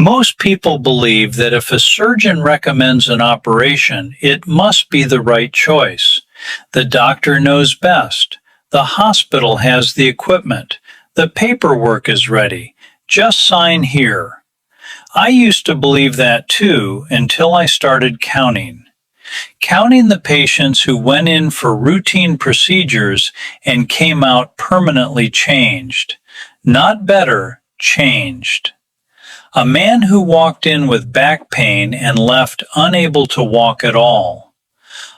Most people believe that if a surgeon recommends an operation, it must be the right choice. The doctor knows best. The hospital has the equipment. The paperwork is ready. Just sign here. I used to believe that too until I started counting. Counting the patients who went in for routine procedures and came out permanently changed. Not better, changed. A man who walked in with back pain and left unable to walk at all.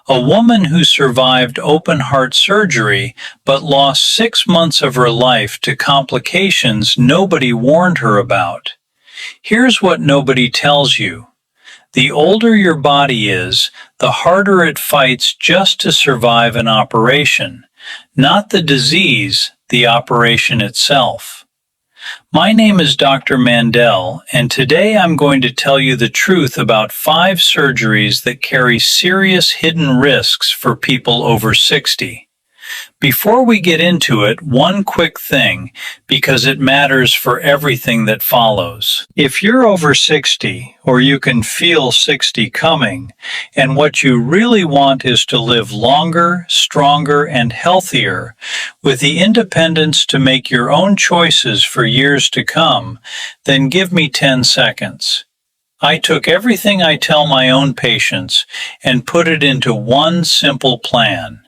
A woman who survived open heart surgery but lost 6 months of her life to complications nobody warned her about. Here's what nobody tells you. The older your body is, the harder it fights just to survive an operation, not the disease, the operation itself. My name is Dr. Mandel, and today I'm going to tell you the truth about 5 surgeries that carry serious hidden risks for people over 60. Before we get into it, one quick thing, because it matters for everything that follows. If you're over 60, or you can feel 60 coming, and what you really want is to live longer, stronger, and healthier, with the independence to make your own choices for years to come, then give me 10 seconds. I took everything I tell my own patients and put it into one simple plan.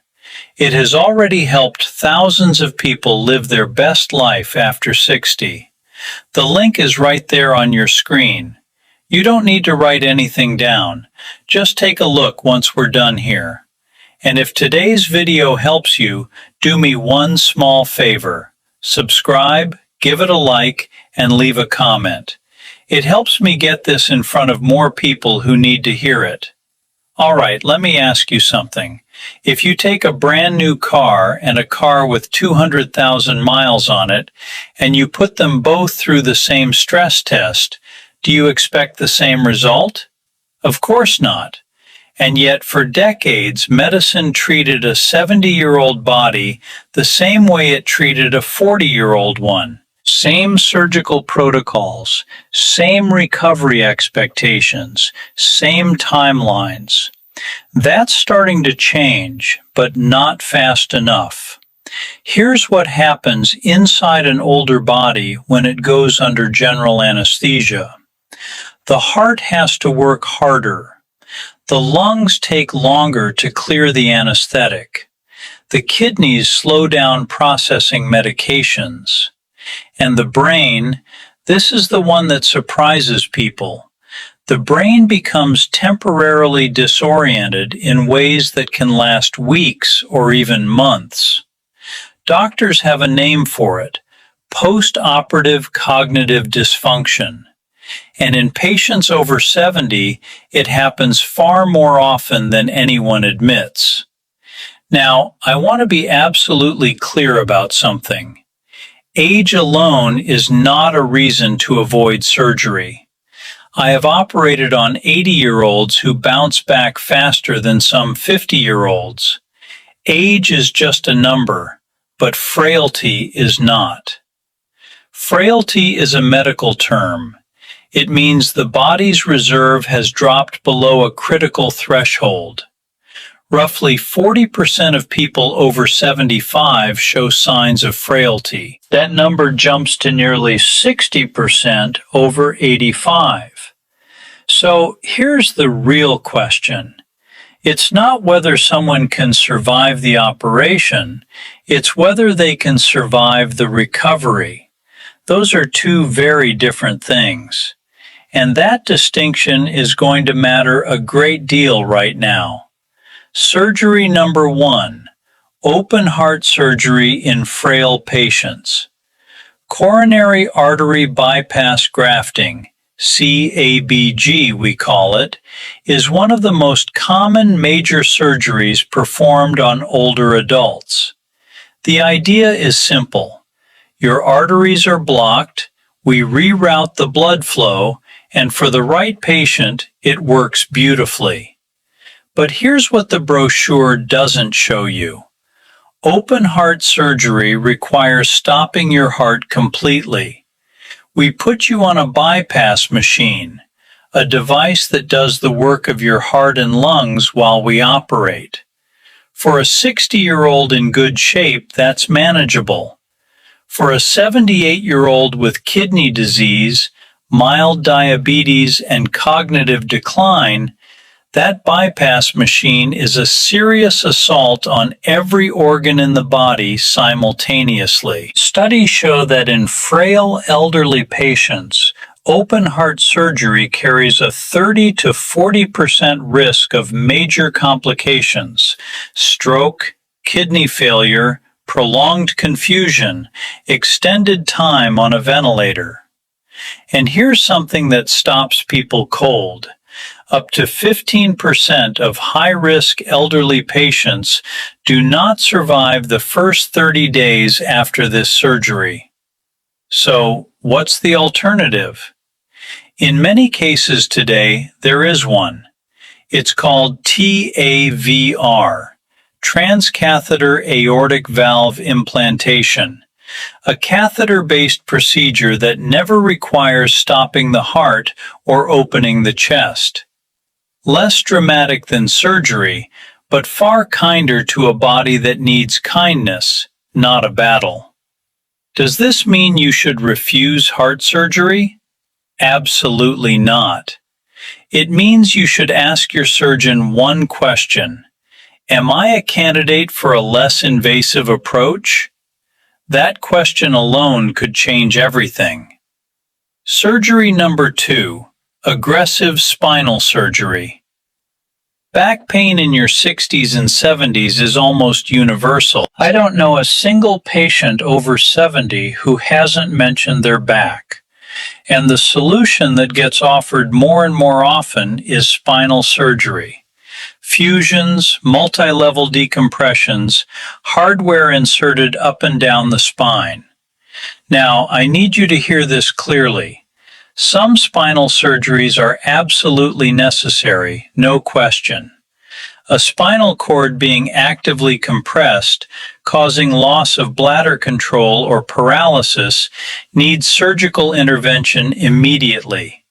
It has already helped thousands of people live their best life after 60. The link is right there on your screen. You don't need to write anything down. Just take a look once we're done here. And if today's video helps you, do me one small favor. Subscribe, give it a like, and leave a comment. It helps me get this in front of more people who need to hear it. All right, let me ask you something. If you take a brand new car and a car with 200,000 miles on it, and you put them both through the same stress test, do you expect the same result? Of course not. And yet for decades, medicine treated a 70-year-old body the same way it treated a 40-year-old one. Same surgical protocols, same recovery expectations, same timelines. That's starting to change, but not fast enough. Here's what happens inside an older body when it goes under general anesthesia. The heart has to work harder. The lungs take longer to clear the anesthetic. The kidneys slow down processing medications. And the brain, this is the one that surprises people. The brain becomes temporarily disoriented in ways that can last weeks or even months. Doctors have a name for it, post-operative cognitive dysfunction. And in patients over 70, it happens far more often than anyone admits. Now, I want to be absolutely clear about something. Age alone is not a reason to avoid surgery. I have operated on 80-year-olds who bounce back faster than some 50-year-olds. Age is just a number, but frailty is not. Frailty is a medical term. It means the body's reserve has dropped below a critical threshold. Roughly 40% of people over 75 show signs of frailty. That number jumps to nearly 60% over 85. So here's the real question. It's not whether someone can survive the operation, it's whether they can survive the recovery. Those are two very different things. And that distinction is going to matter a great deal right now. Surgery number 1, open heart surgery in frail patients. Coronary artery bypass grafting, CABG we call it, is one of the most common major surgeries performed on older adults. The idea is simple. Your arteries are blocked, we reroute the blood flow, and for the right patient, it works beautifully. But here's what the brochure doesn't show you. Open heart surgery requires stopping your heart completely. We put you on a bypass machine, a device that does the work of your heart and lungs while we operate. For a 60-year-old in good shape, that's manageable. For a 78-year-old with kidney disease, mild diabetes, and cognitive decline, that bypass machine is a serious assault on every organ in the body simultaneously. Studies show that in frail elderly patients, open heart surgery carries a 30 to 40% risk of major complications: stroke, kidney failure, prolonged confusion, extended time on a ventilator. And here's something that stops people cold. Up to 15% of high-risk elderly patients do not survive the first 30 days after this surgery. So, what's the alternative? In many cases today, there is one. It's called TAVR, transcatheter aortic valve implantation, a catheter-based procedure that never requires stopping the heart or opening the chest. Less dramatic than surgery, but far kinder to a body that needs kindness, not a battle. Does this mean you should refuse heart surgery? Absolutely not. It means you should ask your surgeon one question: am I a candidate for a less invasive approach? That question alone could change everything. Surgery number 2, aggressive spinal surgery. Back pain in your 60s and 70s is almost universal. I don't know a single patient over 70 who hasn't mentioned their back. And the solution that gets offered more and more often is spinal surgery. Fusions, multi-level decompressions, hardware inserted up and down the spine. Now, I need you to hear this clearly. Some spinal surgeries are absolutely necessary, no question. A spinal cord being actively compressed, causing loss of bladder control or paralysis, needs surgical intervention immediately.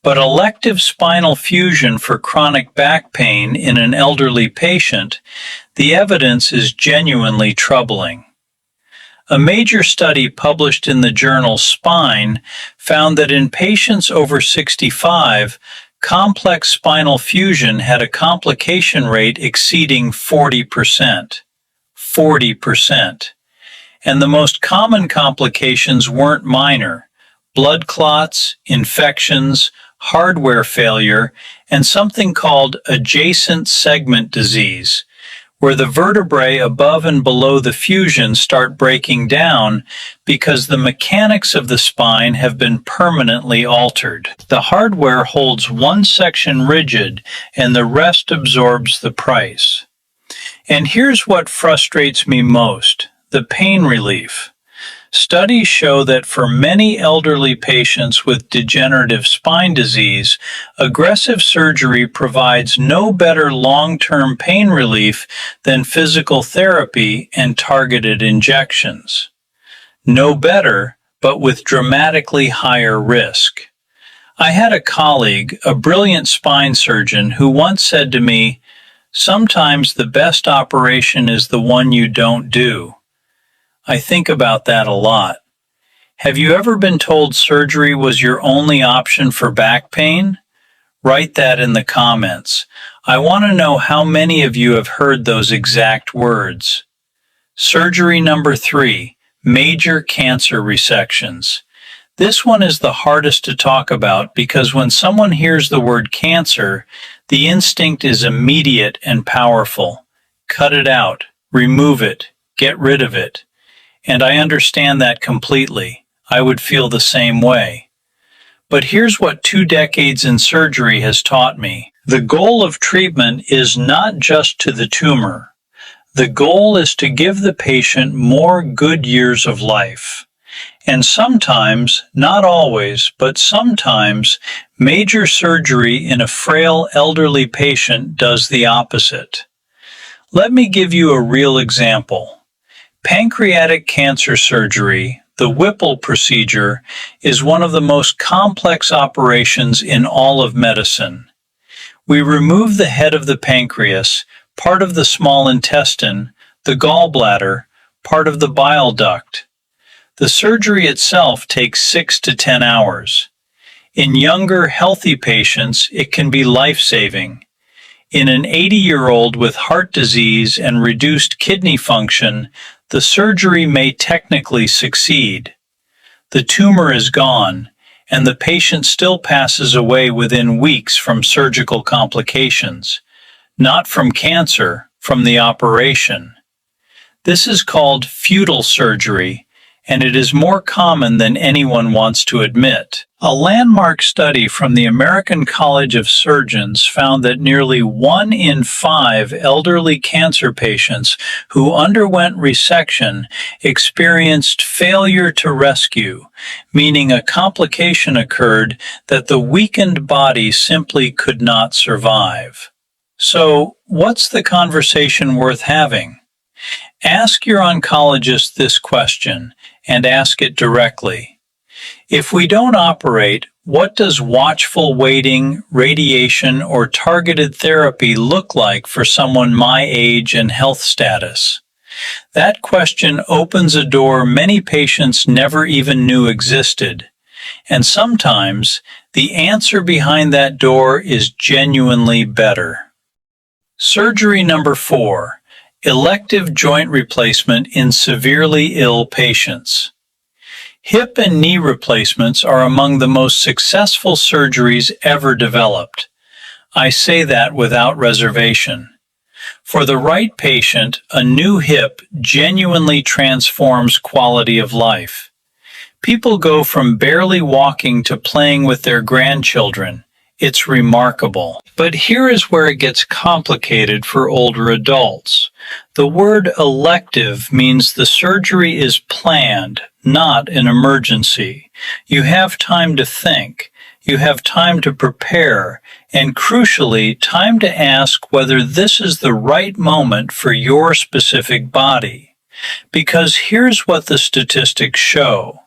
But elective spinal fusion for chronic back pain in an elderly patient, the evidence is genuinely troubling. A major study published in the journal Spine found that in patients over 65, complex spinal fusion had a complication rate exceeding 40%. 40%. And the most common complications weren't minor: blood clots, infections, hardware failure, and something called adjacent segment disease, where the vertebrae above and below the fusion start breaking down because the mechanics of the spine have been permanently altered. The hardware holds one section rigid and the rest absorbs the price. And here's what frustrates me most: the pain relief. Studies show that for many elderly patients with degenerative spine disease, aggressive surgery provides no better long-term pain relief than physical therapy and targeted injections. No better, but with dramatically higher risk. I had a colleague, a brilliant spine surgeon, who once said to me, "Sometimes the best operation is the one you don't do." I think about that a lot. Have you ever been told surgery was your only option for back pain? Write that in the comments. I want to know how many of you have heard those exact words. Surgery number 3, major cancer resections. This one is the hardest to talk about because when someone hears the word cancer, the instinct is immediate and powerful. Cut it out, remove it, get rid of it. And I understand that completely. I would feel the same way. But here's what 2 decades in surgery has taught me. The goal of treatment is not just to the tumor. The goal is to give the patient more good years of life. And sometimes, not always, but sometimes, major surgery in a frail elderly patient does the opposite. Let me give you a real example. Pancreatic cancer surgery, the Whipple procedure, is one of the most complex operations in all of medicine. We remove the head of the pancreas, part of the small intestine, the gallbladder, part of the bile duct. The surgery itself takes 6 to 10 hours. In younger, healthy patients, it can be life-saving. In an 80-year-old with heart disease and reduced kidney function, the surgery may technically succeed. The tumor is gone, and the patient still passes away within weeks from surgical complications, not from cancer, from the operation. This is called futile surgery, and it is more common than anyone wants to admit. A landmark study from the American College of Surgeons found that nearly 1 in 5 elderly cancer patients who underwent resection experienced failure to rescue, meaning a complication occurred that the weakened body simply could not survive. So, what's the conversation worth having? Ask your oncologist this question, and ask it directly. If we don't operate, what does watchful waiting, radiation, or targeted therapy look like for someone my age and health status? That question opens a door many patients never even knew existed. And sometimes, the answer behind that door is genuinely better. Surgery number 4. Elective joint replacement in severely ill patients. Hip and knee replacements are among the most successful surgeries ever developed. I say that without reservation. For the right patient, a new hip genuinely transforms quality of life. People go from barely walking to playing with their grandchildren. It's remarkable. But here is where it gets complicated for older adults. The word elective means the surgery is planned, not an emergency. You have time to think, you have time to prepare, and crucially, time to ask whether this is the right moment for your specific body. Because here's what the statistics show.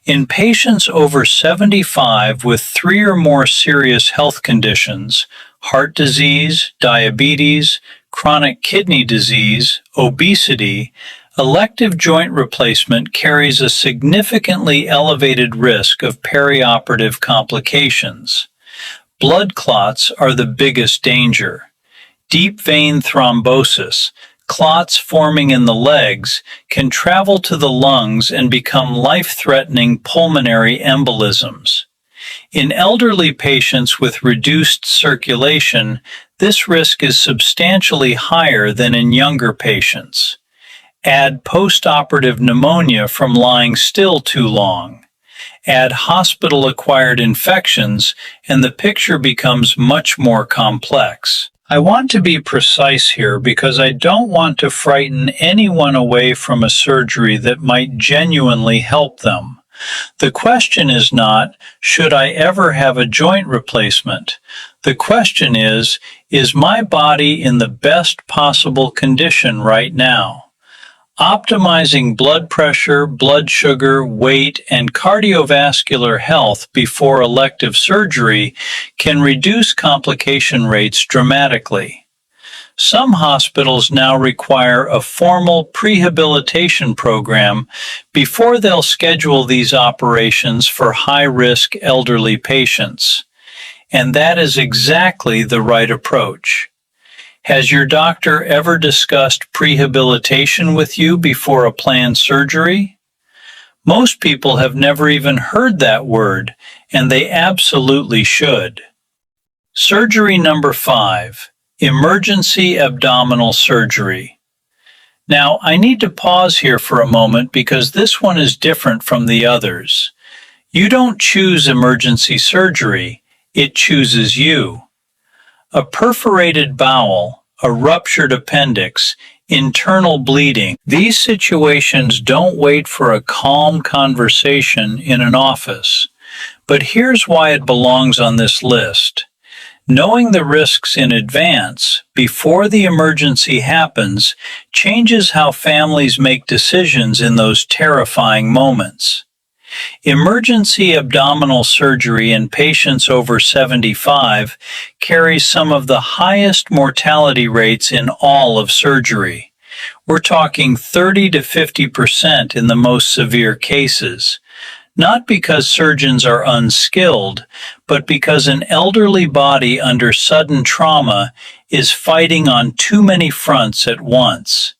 In patients over 75 with 3 or more serious health conditions, heart disease, diabetes, chronic kidney disease, obesity, elective joint replacement carries a significantly elevated risk of perioperative complications. Blood clots are the biggest danger. Deep vein thrombosis, clots forming in the legs, can travel to the lungs and become life-threatening pulmonary embolisms. In elderly patients with reduced circulation, this risk is substantially higher than in younger patients. Add postoperative pneumonia from lying still too long. Add hospital-acquired infections, and the picture becomes much more complex. I want to be precise here because I don't want to frighten anyone away from a surgery that might genuinely help them. The question is not, should I ever have a joint replacement? The question is my body in the best possible condition right now? Optimizing blood pressure, blood sugar, weight, and cardiovascular health before elective surgery can reduce complication rates dramatically. Some hospitals now require a formal prehabilitation program before they'll schedule these operations for high-risk elderly patients. And that is exactly the right approach. Has your doctor ever discussed prehabilitation with you before a planned surgery? Most people have never even heard that word, and they absolutely should. Surgery number 5. Emergency abdominal surgery. Now, I need to pause here for a moment because this one is different from the others. You don't choose emergency surgery, it chooses you. A perforated bowel, a ruptured appendix, internal bleeding. These situations don't wait for a calm conversation in an office. But here's why it belongs on this list. Knowing the risks in advance, before the emergency happens, changes how families make decisions in those terrifying moments. Emergency abdominal surgery in patients over 75 carries some of the highest mortality rates in all of surgery. We're talking 30 to 50% in the most severe cases. Not because surgeons are unskilled, but because an elderly body under sudden trauma is fighting on too many fronts at once.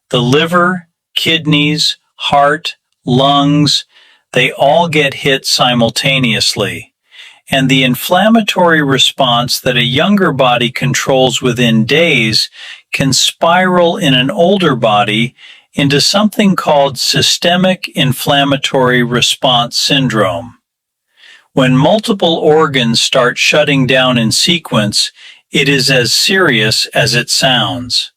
The liver, kidneys, heart, lungs, they all get hit simultaneously. And the inflammatory response that a younger body controls within days can spiral in an older body into something called systemic inflammatory response syndrome. When multiple organs start shutting down in sequence, it is as serious as it sounds.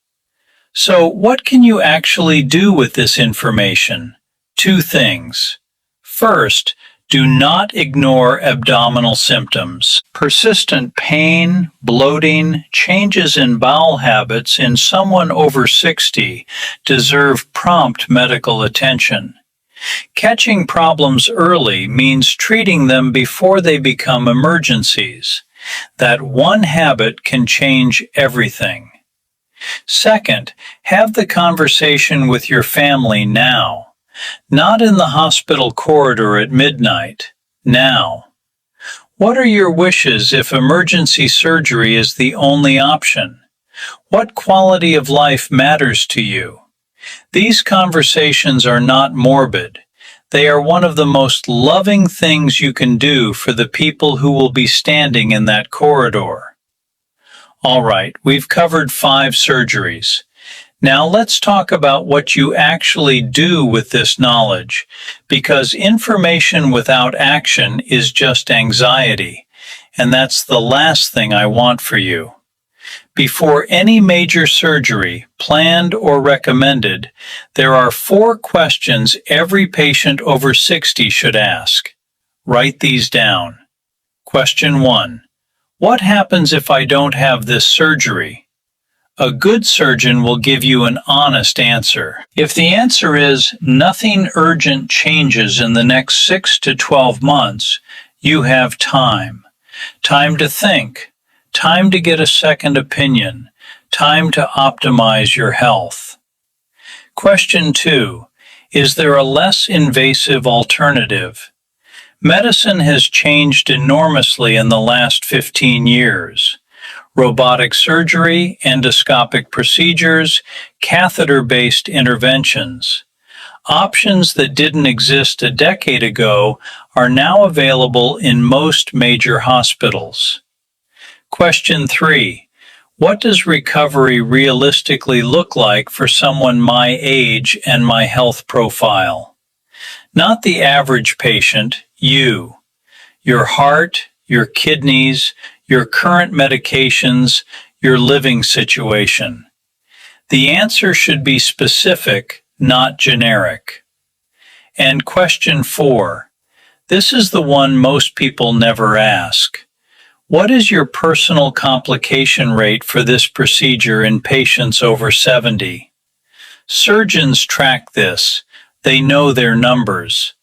So, what can you actually do with this information? Two things. First, do not ignore abdominal symptoms. Persistent pain, bloating, changes in bowel habits in someone over 60 deserve prompt medical attention. Catching problems early means treating them before they become emergencies. That one habit can change everything. Second, have the conversation with your family now. Not in the hospital corridor at midnight. Now. What are your wishes if emergency surgery is the only option? What quality of life matters to you? These conversations are not morbid. They are one of the most loving things you can do for the people who will be standing in that corridor. All right, we've covered 5 surgeries. Now let's talk about what you actually do with this knowledge, because information without action is just anxiety, and that's the last thing I want for you. Before any major surgery, planned or recommended, there are 4 questions every patient over 60 should ask. Write these down. Question 1. What happens if I don't have this surgery? A good surgeon will give you an honest answer. If the answer is nothing urgent changes in the next 6 to 12 months, you have time. Time to think. Time to get a second opinion. Time to optimize your health. Question 2. Is there a less invasive alternative? Medicine has changed enormously in the last 15 years. Robotic surgery, endoscopic procedures, catheter-based interventions. Options that didn't exist a decade ago are now available in most major hospitals. Question 3. What does recovery realistically look like for someone my age and my health profile? Not the average patient, you. Your heart, your kidneys, your current medications, your living situation. The answer should be specific, not generic. And question 4. This is the one most people never ask. What is your personal complication rate for this procedure in patients over 70? Surgeons track this. They know their numbers.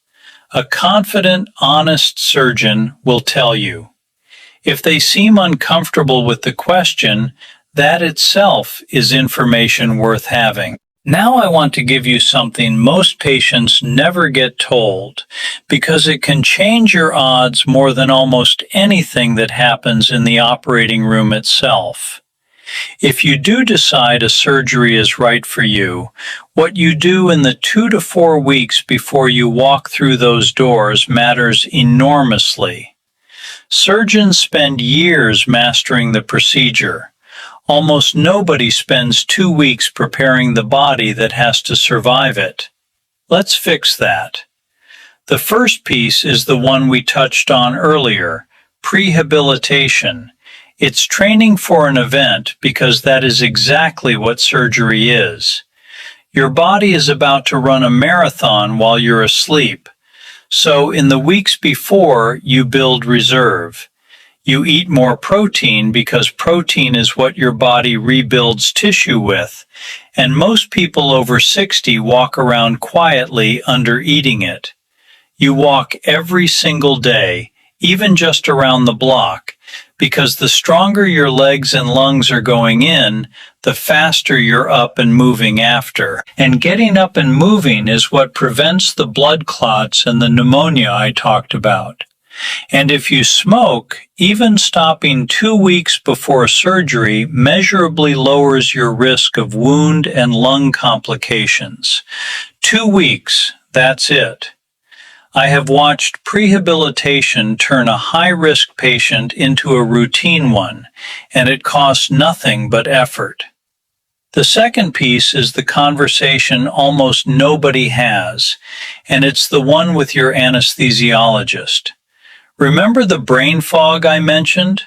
A confident, honest surgeon will tell you. If they seem uncomfortable with the question, that itself is information worth having. Now I want to give you something most patients never get told, because it can change your odds more than almost anything that happens in the operating room itself. If you do decide a surgery is right for you, what you do in the 2 to 4 weeks before you walk through those doors matters enormously. Surgeons spend years mastering the procedure. Almost nobody spends 2 weeks preparing the body that has to survive it. Let's fix that. The first piece is the one we touched on earlier, prehabilitation. It's training for an event because that is exactly what surgery is. Your body is about to run a marathon while you're asleep. So in the weeks before, you build reserve. You eat more protein because protein is what your body rebuilds tissue with, and most people over 60 walk around quietly under eating it. You walk every single day, even just around the block, because the stronger your legs and lungs are going in, the faster you're up and moving after. And getting up and moving is what prevents the blood clots and the pneumonia I talked about. And if you smoke, even stopping 2 weeks before surgery measurably lowers your risk of wound and lung complications. 2 weeks, that's it. I have watched prehabilitation turn a high-risk patient into a routine one, and it costs nothing but effort. The second piece is the conversation almost nobody has, and it's the one with your anesthesiologist. Remember the brain fog I mentioned?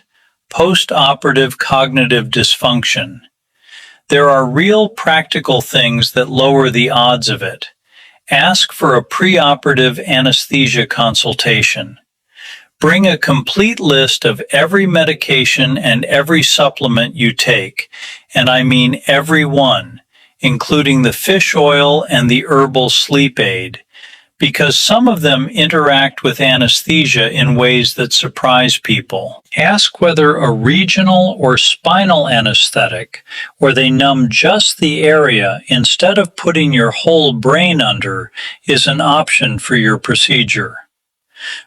Post-operative cognitive dysfunction. There are real practical things that lower the odds of it. Ask for a preoperative anesthesia consultation. Bring a complete list of every medication and every supplement you take, and I mean every one, including the fish oil and the herbal sleep aid, because some of them interact with anesthesia in ways that surprise people. Ask whether a regional or spinal anesthetic, where they numb just the area instead of putting your whole brain under, is an option for your procedure.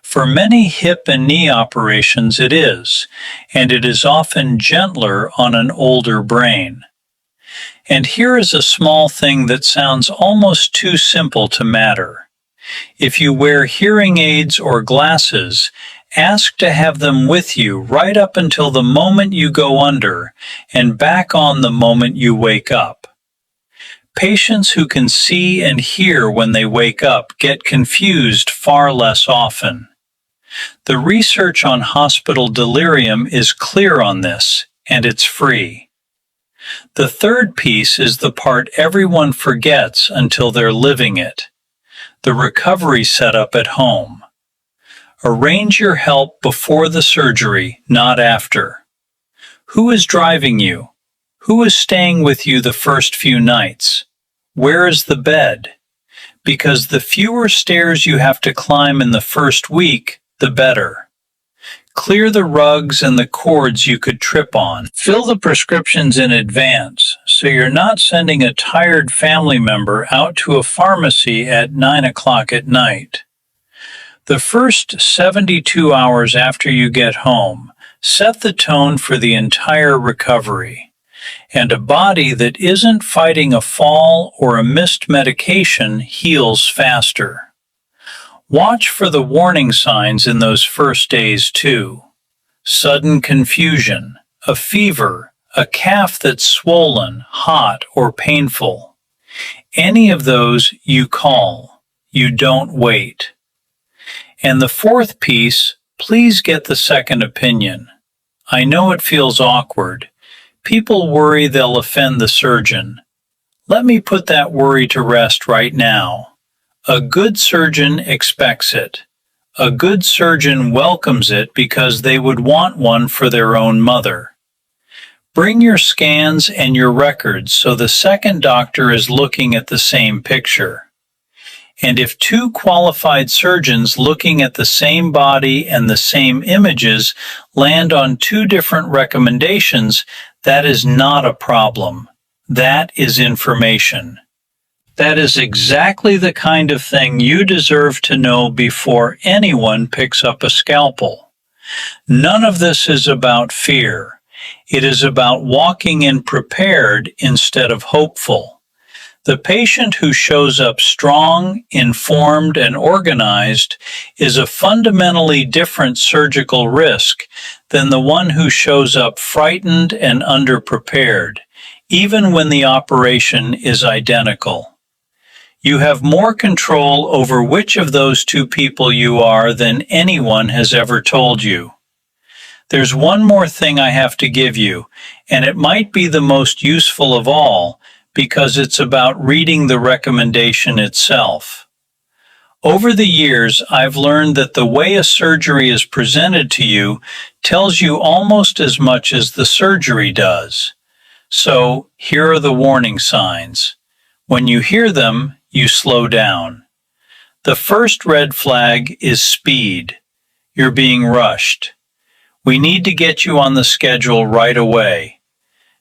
For many hip and knee operations it is, and it is often gentler on an older brain. And here is a small thing that sounds almost too simple to matter. If you wear hearing aids or glasses, ask to have them with you right up until the moment you go under and back on the moment you wake up. Patients who can see and hear when they wake up get confused far less often. The research on hospital delirium is clear on this, and it's free. The third piece is the part everyone forgets until they're living it. The recovery setup at home. Arrange your help before the surgery, not after. Who is driving you? Who is staying with you the first few nights? Where is the bed? Because the fewer stairs you have to climb in the first week, the better. Clear the rugs and the cords you could trip on. Fill the prescriptions in advance, so you're not sending a tired family member out to a pharmacy at 9 o'clock at night. The first 72 hours after you get home set the tone for the entire recovery. And a body that isn't fighting a fall or a missed medication heals faster. Watch for the warning signs in those first days too. Sudden confusion, a fever, a calf that's swollen, hot, or painful. Any of those you call. You don't wait. And the fourth piece, please get the second opinion. I know it feels awkward. People worry they'll offend the surgeon. Let me put that worry to rest right now. A good surgeon expects it. A good surgeon welcomes it because they would want one for their own mother. Bring your scans and your records so the second doctor is looking at the same picture. And if two qualified surgeons looking at the same body and the same images land on two different recommendations, that is not a problem. That is information. That is exactly the kind of thing you deserve to know before anyone picks up a scalpel. None of this is about fear. It is about walking in prepared instead of hopeful. The patient who shows up strong, informed, and organized is a fundamentally different surgical risk than the one who shows up frightened and underprepared, even when the operation is identical. You have more control over which of those two people you are than anyone has ever told you. There's one more thing I have to give you, and it might be the most useful of all because it's about reading the recommendation itself. Over the years, I've learned that the way a surgery is presented to you tells you almost as much as the surgery does. So, here are the warning signs. When you hear them, you slow down. The first red flag is speed. You're being rushed. We need to get you on the schedule right away.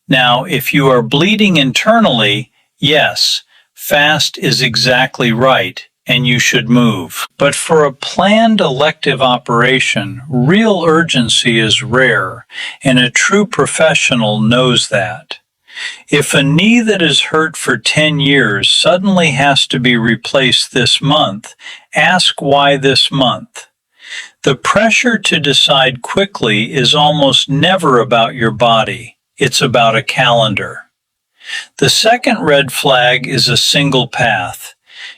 Now, if you are bleeding internally, yes, fast is exactly right, and you should move. But for a planned elective operation, real urgency is rare, and a true professional knows that. If a knee that is hurt for 10 years suddenly has to be replaced this month, ask why this month. The pressure to decide quickly is almost never about your body. It's about a calendar. The second red flag is a single path.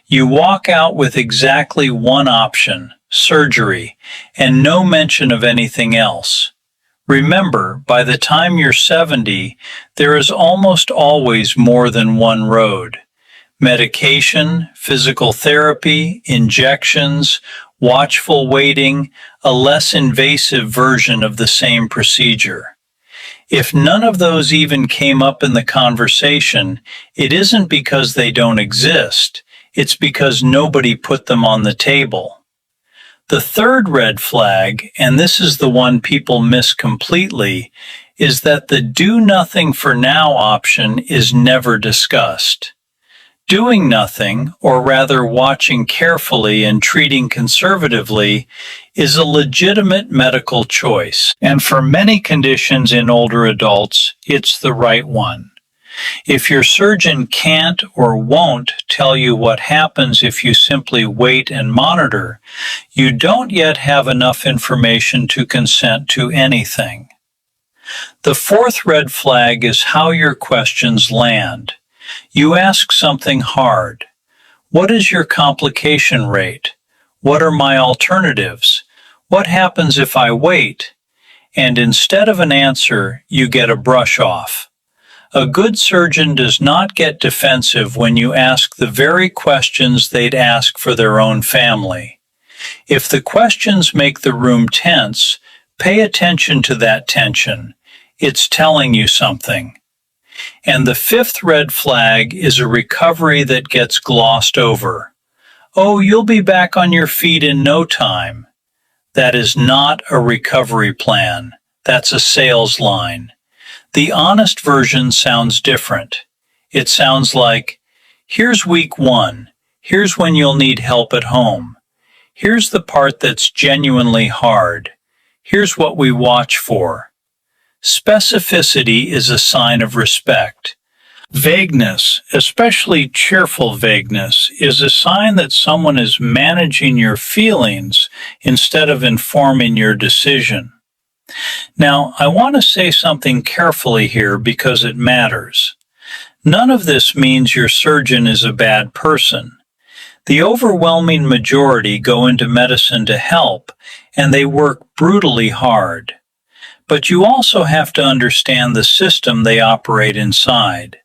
You walk out with exactly one option, surgery, and no mention of anything else. Remember, by the time you're 70, there is almost always more than one road. Medication, physical therapy, injections, watchful waiting, a less invasive version of the same procedure. If none of those even came up in the conversation, it isn't because they don't exist, it's because nobody put them on the table. The third red flag, and this is the one people miss completely, is that the do nothing for now option is never discussed. Doing nothing, or rather watching carefully and treating conservatively, is a legitimate medical choice, and for many conditions in older adults, it's the right one. If your surgeon can't or won't tell you what happens if you simply wait and monitor, you don't yet have enough information to consent to anything. The fourth red flag is how your questions land. You ask something hard. What is your complication rate? What are my alternatives? What happens if I wait? And instead of an answer, you get a brush off. A good surgeon does not get defensive when you ask the very questions they'd ask for their own family. If the questions make the room tense, pay attention to that tension. It's telling you something. And the fifth red flag is a recovery that gets glossed over. Oh, you'll be back on your feet in no time. That is not a recovery plan. That's a sales line. The honest version sounds different. It sounds like, here's week 1. Here's when you'll need help at home. Here's the part that's genuinely hard. Here's what we watch for. Specificity is a sign of respect. Vagueness, especially cheerful vagueness, is a sign that someone is managing your feelings instead of informing your decision. Now, I want to say something carefully here because it matters. None of this means your surgeon is a bad person. The overwhelming majority go into medicine to help, and they work brutally hard. But you also have to understand the system they operate inside.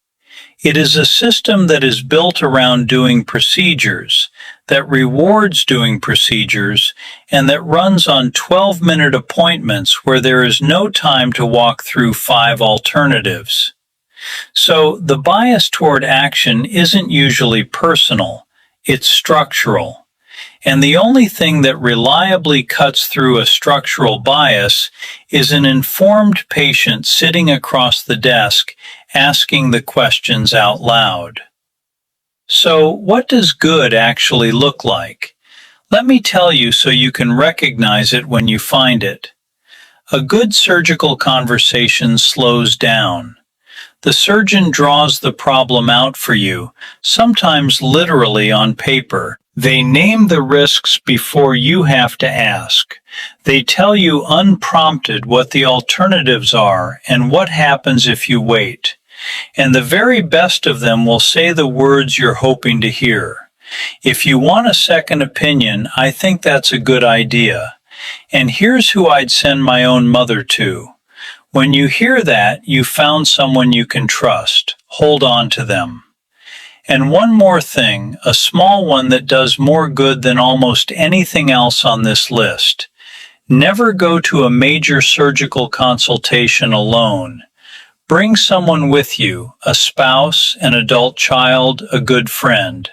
It is a system that is built around doing procedures, that rewards doing procedures, and that runs on 12-minute appointments where there is no time to walk through 5 alternatives. So the bias toward action isn't usually personal, it's structural. And the only thing that reliably cuts through a structural bias is an informed patient sitting across the desk asking the questions out loud. So, what does good actually look like? Let me tell you so you can recognize it when you find it. A good surgical conversation slows down. The surgeon draws the problem out for you, sometimes literally on paper. They name the risks before you have to ask. They tell you unprompted what the alternatives are and what happens if you wait. And the very best of them will say the words you're hoping to hear. If you want a second opinion, I think that's a good idea. And here's who I'd send my own mother to. When you hear that, you found someone you can trust. Hold on to them. And one more thing, a small one that does more good than almost anything else on this list. Never go to a major surgical consultation alone. Bring someone with you, a spouse, an adult child, a good friend.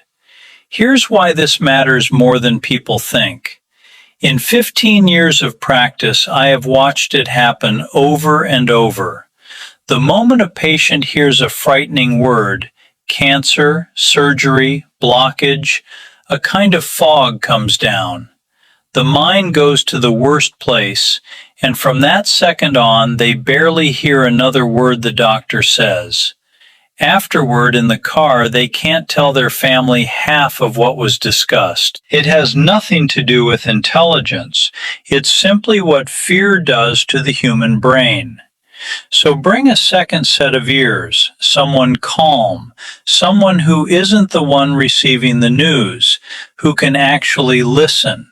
Here's why this matters more than people think. In 15 years of practice, I have watched it happen over and over. The moment a patient hears a frightening word, cancer, surgery, blockage, a kind of fog comes down. The mind goes to the worst place, and from that second on, they barely hear another word the doctor says. Afterward, in the car, they can't tell their family half of what was discussed. It has nothing to do with intelligence. It's simply what fear does to the human brain. So bring a second set of ears, someone calm, someone who isn't the one receiving the news, who can actually listen.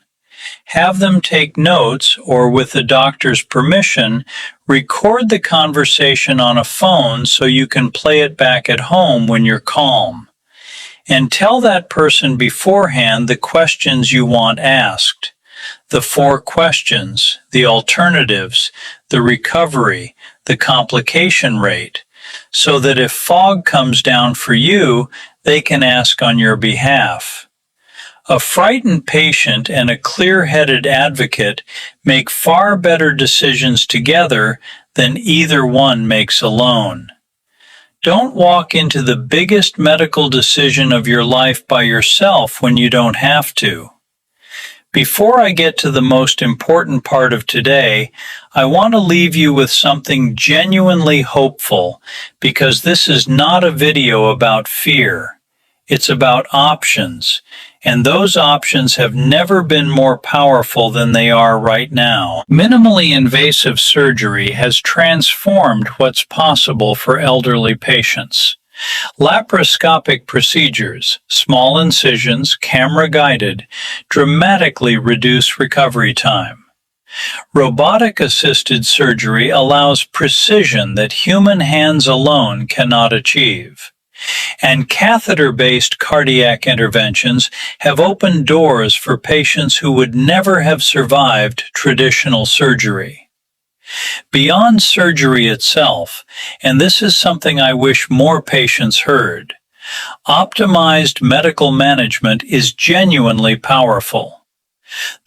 Have them take notes or, with the doctor's permission, record the conversation on a phone so you can play it back at home when you're calm. And tell that person beforehand the questions you want asked. The 4 questions, the alternatives, the recovery, the complication rate, so that if fog comes down for you, they can ask on your behalf. A frightened patient and a clear-headed advocate make far better decisions together than either one makes alone. Don't walk into the biggest medical decision of your life by yourself when you don't have to. Before I get to the most important part of today, I want to leave you with something genuinely hopeful, because this is not a video about fear. It's about options, and those options have never been more powerful than they are right now. Minimally invasive surgery has transformed what's possible for elderly patients. Laparoscopic procedures, small incisions, camera-guided, dramatically reduce recovery time. Robotic-assisted surgery allows precision that human hands alone cannot achieve. And catheter-based cardiac interventions have opened doors for patients who would never have survived traditional surgery. Beyond surgery itself, and this is something I wish more patients heard, optimized medical management is genuinely powerful.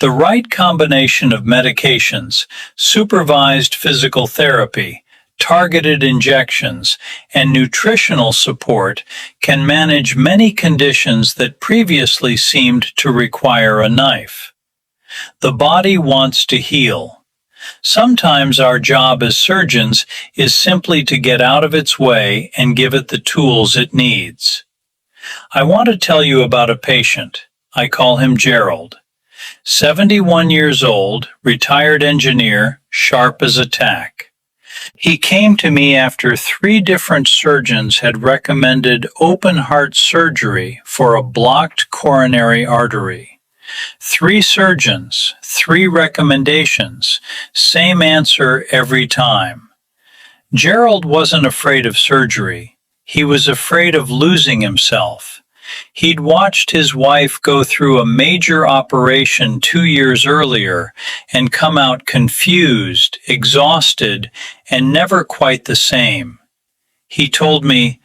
The right combination of medications, supervised physical therapy, targeted injections, and nutritional support can manage many conditions that previously seemed to require a knife. The body wants to heal. Sometimes our job as surgeons is simply to get out of its way and give it the tools it needs. I want to tell you about a patient. I call him Gerald. 71 years old, retired engineer, sharp as a tack. He came to me after 3 different surgeons had recommended open heart surgery for a blocked coronary artery. 3 surgeons, 3 recommendations, same answer every time. Gerald wasn't afraid of surgery. He was afraid of losing himself. He'd watched his wife go through a major operation 2 years earlier and come out confused, exhausted, and never quite the same. He told me,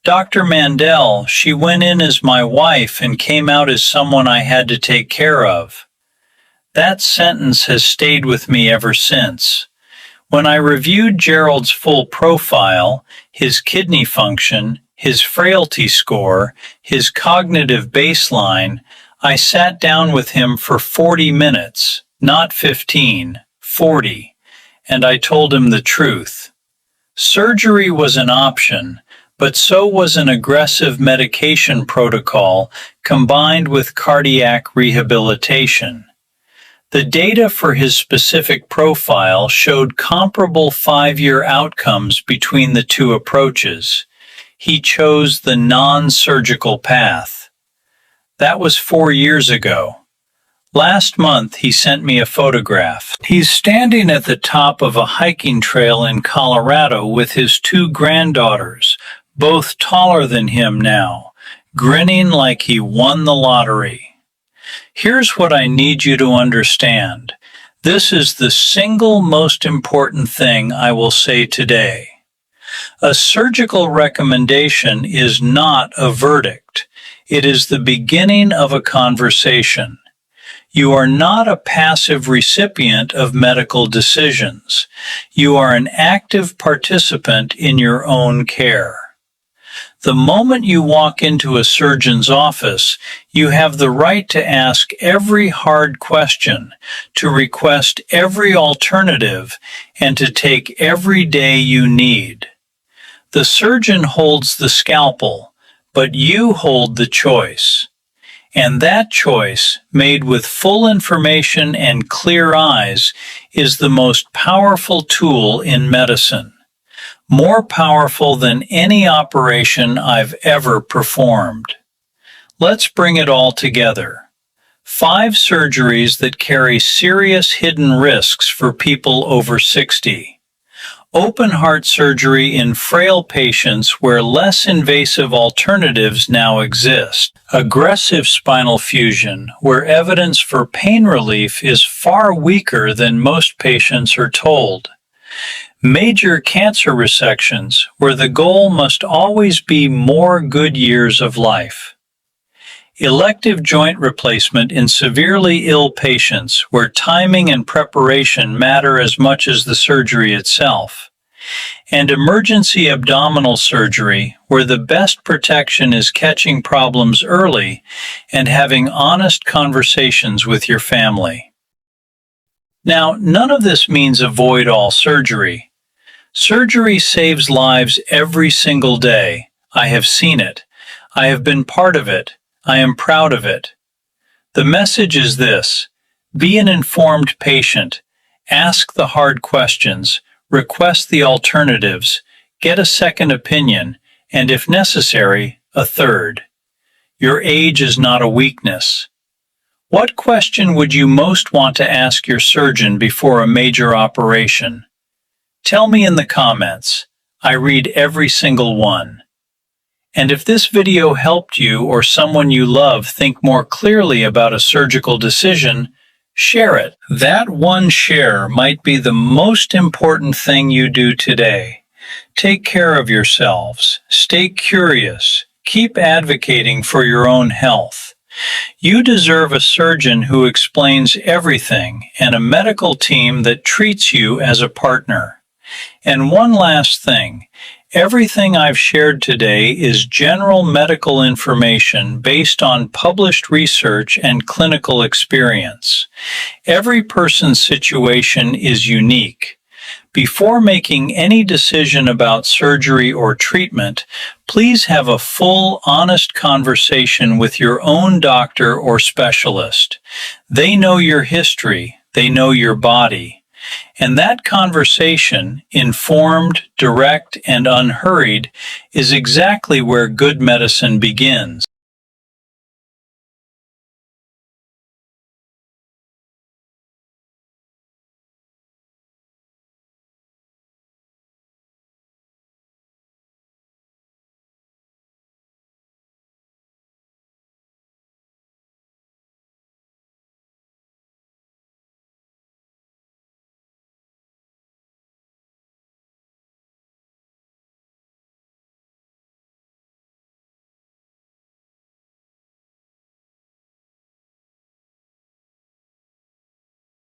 "Dr. Mandel, she went in as my wife and came out as someone I had to take care of." That sentence has stayed with me ever since. When I reviewed Gerald's full profile, his kidney function, his frailty score, his cognitive baseline, I sat down with him for 40 minutes, not 15, 40, and I told him the truth. Surgery was an option, but so was an aggressive medication protocol combined with cardiac rehabilitation. The data for his specific profile showed comparable 5-year outcomes between the 2 approaches. He chose the non-surgical path. That was 4 years ago. Last month, he sent me a photograph. He's standing at the top of a hiking trail in Colorado with his 2 granddaughters, both taller than him now, grinning like he won the lottery. Here's what I need you to understand. This is the single most important thing I will say today. A surgical recommendation is not a verdict. It is the beginning of a conversation. You are not a passive recipient of medical decisions. You are an active participant in your own care. The moment you walk into a surgeon's office, you have the right to ask every hard question, to request every alternative, and to take every day you need. The surgeon holds the scalpel, but you hold the choice. And that choice, made with full information and clear eyes, is the most powerful tool in medicine. More powerful than any operation I've ever performed. Let's bring it all together. 5 surgeries that carry serious hidden risks for people over 60. Open heart surgery in frail patients where less invasive alternatives now exist. Aggressive spinal fusion, where evidence for pain relief is far weaker than most patients are told. Major cancer resections, where the goal must always be more good years of life. Elective joint replacement in severely ill patients, where timing and preparation matter as much as the surgery itself. And emergency abdominal surgery, where the best protection is catching problems early and having honest conversations with your family. Now, none of this means avoid all surgery. Surgery saves lives every single day. I have seen it. I have been part of it. I am proud of it. The message is this: be an informed patient. Ask the hard questions. Request the alternatives. Get a second opinion, and if necessary, a third. Your age is not a weakness. What question would you most want to ask your surgeon before a major operation? Tell me in the comments. I read every single one. And if this video helped you or someone you love think more clearly about a surgical decision, share it. That one share might be the most important thing you do today. Take care of yourselves. Stay curious. Keep advocating for your own health. You deserve a surgeon who explains everything and a medical team that treats you as a partner. And one last thing, everything I've shared today is general medical information based on published research and clinical experience. Every person's situation is unique. Before making any decision about surgery or treatment, please have a full, honest conversation with your own doctor or specialist. They know your history, they know your body. And that conversation, informed, direct, and unhurried, is exactly where good medicine begins.